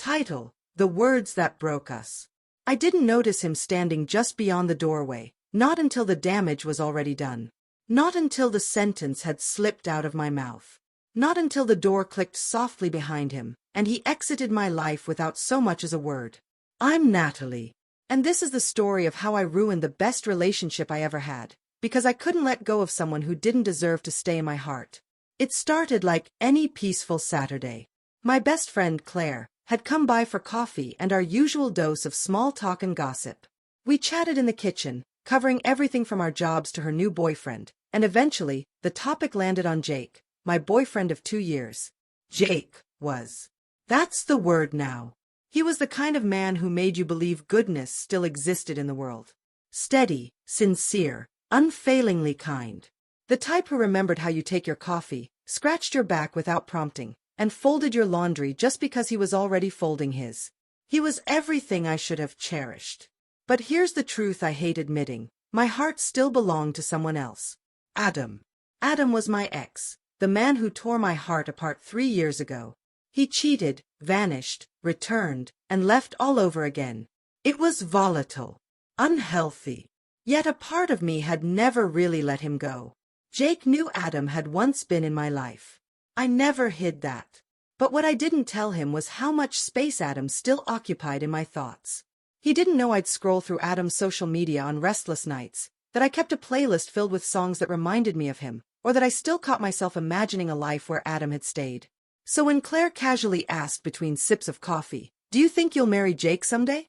Title: The Words That Broke Us. I didn't notice him standing just beyond the doorway, not until the damage was already done. Not until the sentence had slipped out of my mouth. Not until the door clicked softly behind him, and he exited my life without so much as a word. I'm Natalie, and this is the story of how I ruined the best relationship I ever had, because I couldn't let go of someone who didn't deserve to stay in my heart. It started like any peaceful Saturday. My best friend, Claire, had come by for coffee and our usual dose of small talk and gossip. We chatted in the kitchen, covering everything from our jobs to her new boyfriend, and eventually, the topic landed on Jake, my boyfriend of 2 years. Jake was. That's the word now. He was the kind of man who made you believe goodness still existed in the world. Steady, sincere, unfailingly kind. The type who remembered how you take your coffee, scratched your back without prompting, and folded your laundry just because he was already folding his. He was everything I should have cherished. But here's the truth I hate admitting. My heart still belonged to someone else. Adam. Adam was my ex, the man who tore my heart apart 3 years ago. He cheated, vanished, returned, and left all over again. It was volatile, unhealthy. Yet a part of me had never really let him go. Jake knew Adam had once been in my life. I never hid that. But what I didn't tell him was how much space Adam still occupied in my thoughts. He didn't know I'd scroll through Adam's social media on restless nights, that I kept a playlist filled with songs that reminded me of him, or that I still caught myself imagining a life where Adam had stayed. So when Claire casually asked between sips of coffee, "Do you think you'll marry Jake someday?"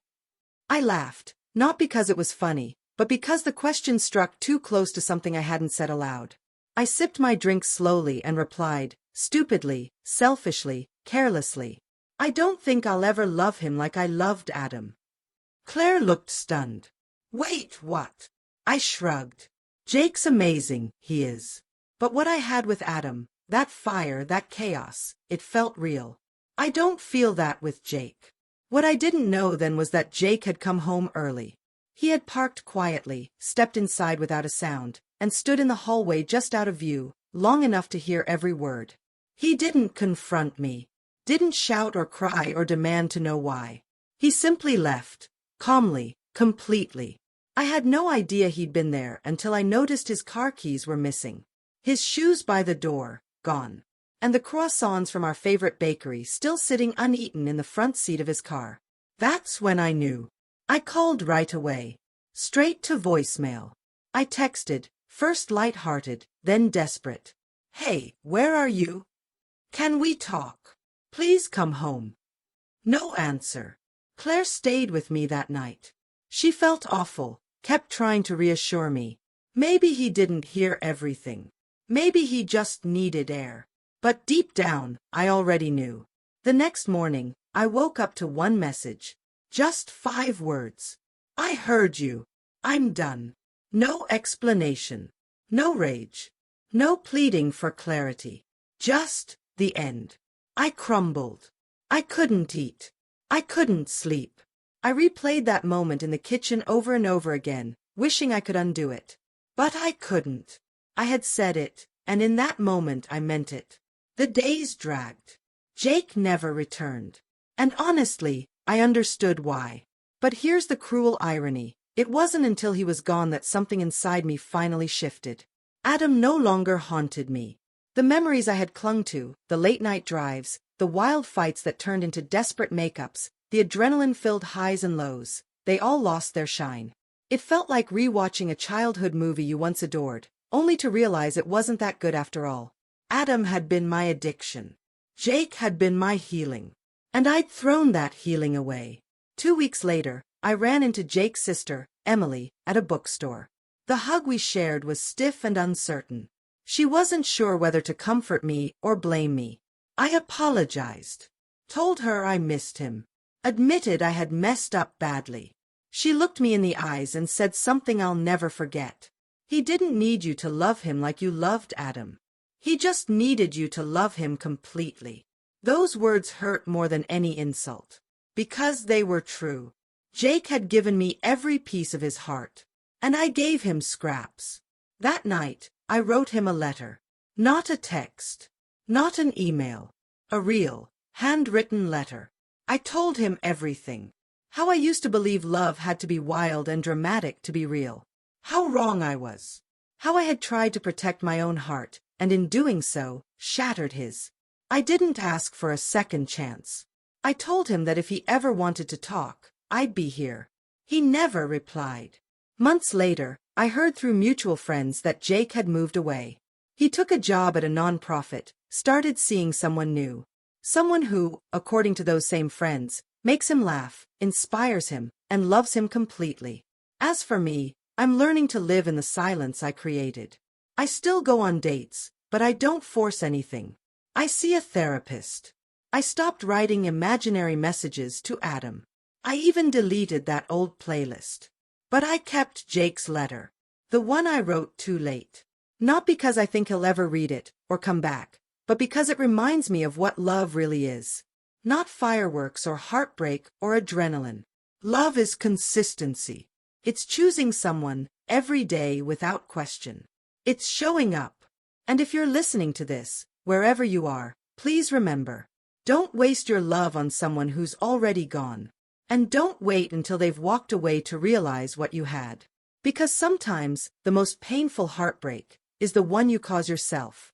I laughed, not because it was funny, but because the question struck too close to something I hadn't said aloud. I sipped my drink slowly and replied, stupidly, selfishly, carelessly, "I don't think I'll ever love him like I loved Adam." Claire looked stunned. "Wait, what?" I shrugged. "Jake's amazing, he is. But what I had with Adam, that fire, that chaos, it felt real. I don't feel that with Jake." What I didn't know then was that Jake had come home early. He had parked quietly, stepped inside without a sound, and stood in the hallway just out of view, long enough to hear every word. He didn't confront me, didn't shout or cry or demand to know why. He simply left, calmly, completely. I had no idea he'd been there until I noticed his car keys were missing. His shoes by the door, gone. And the croissants from our favorite bakery still sitting uneaten in the front seat of his car. That's when I knew. I called right away. Straight to voicemail. I texted, first light-hearted, then desperate. "Hey, where are you? Can we talk? Please come home." No answer. Claire stayed with me that night. She felt awful, kept trying to reassure me. Maybe he didn't hear everything. Maybe he just needed air. But deep down, I already knew. The next morning, I woke up to one message. Just 5 words. "I heard you. I'm done." No explanation. No rage. No pleading for clarity. Just the end. I crumbled. I couldn't eat. I couldn't sleep. I replayed that moment in the kitchen over and over again, wishing I could undo it. But I couldn't. I had said it, and in that moment I meant it. The days dragged. Jake never returned. And honestly, I understood why. But here's the cruel irony. It wasn't until he was gone that something inside me finally shifted. Adam no longer haunted me. The memories I had clung to, the late-night drives, the wild fights that turned into desperate makeups, the adrenaline-filled highs and lows, they all lost their shine. It felt like rewatching a childhood movie you once adored, only to realize it wasn't that good after all. Adam had been my addiction. Jake had been my healing. And I'd thrown that healing away. 2 weeks later, I ran into Jake's sister, Emily, at a bookstore. The hug we shared was stiff and uncertain. She wasn't sure whether to comfort me or blame me. I apologized. Told her I missed him. Admitted I had messed up badly. She looked me in the eyes and said something I'll never forget. "He didn't need you to love him like you loved Adam. He just needed you to love him completely." Those words hurt more than any insult. Because they were true. Jake had given me every piece of his heart. And I gave him scraps. That night, I wrote him a letter. Not a text. Not an email. A real, handwritten letter. I told him everything. How I used to believe love had to be wild and dramatic to be real. How wrong I was. How I had tried to protect my own heart, and in doing so, shattered his. I didn't ask for a second chance. I told him that if he ever wanted to talk, I'd be here. He never replied. Months later, I heard through mutual friends that Jake had moved away. He took a job at a nonprofit, started seeing someone new. Someone who, according to those same friends, makes him laugh, inspires him, and loves him completely. As for me, I'm learning to live in the silence I created. I still go on dates, but I don't force anything. I see a therapist. I stopped writing imaginary messages to Adam. I even deleted that old playlist. But I kept Jake's letter. The one I wrote too late. Not because I think he'll ever read it, or come back, but because it reminds me of what love really is. Not fireworks or heartbreak or adrenaline. Love is consistency. It's choosing someone every day without question. It's showing up. And if you're listening to this, wherever you are, please remember, don't waste your love on someone who's already gone. And don't wait until they've walked away to realize what you had. Because sometimes the most painful heartbreak is the one you cause yourself.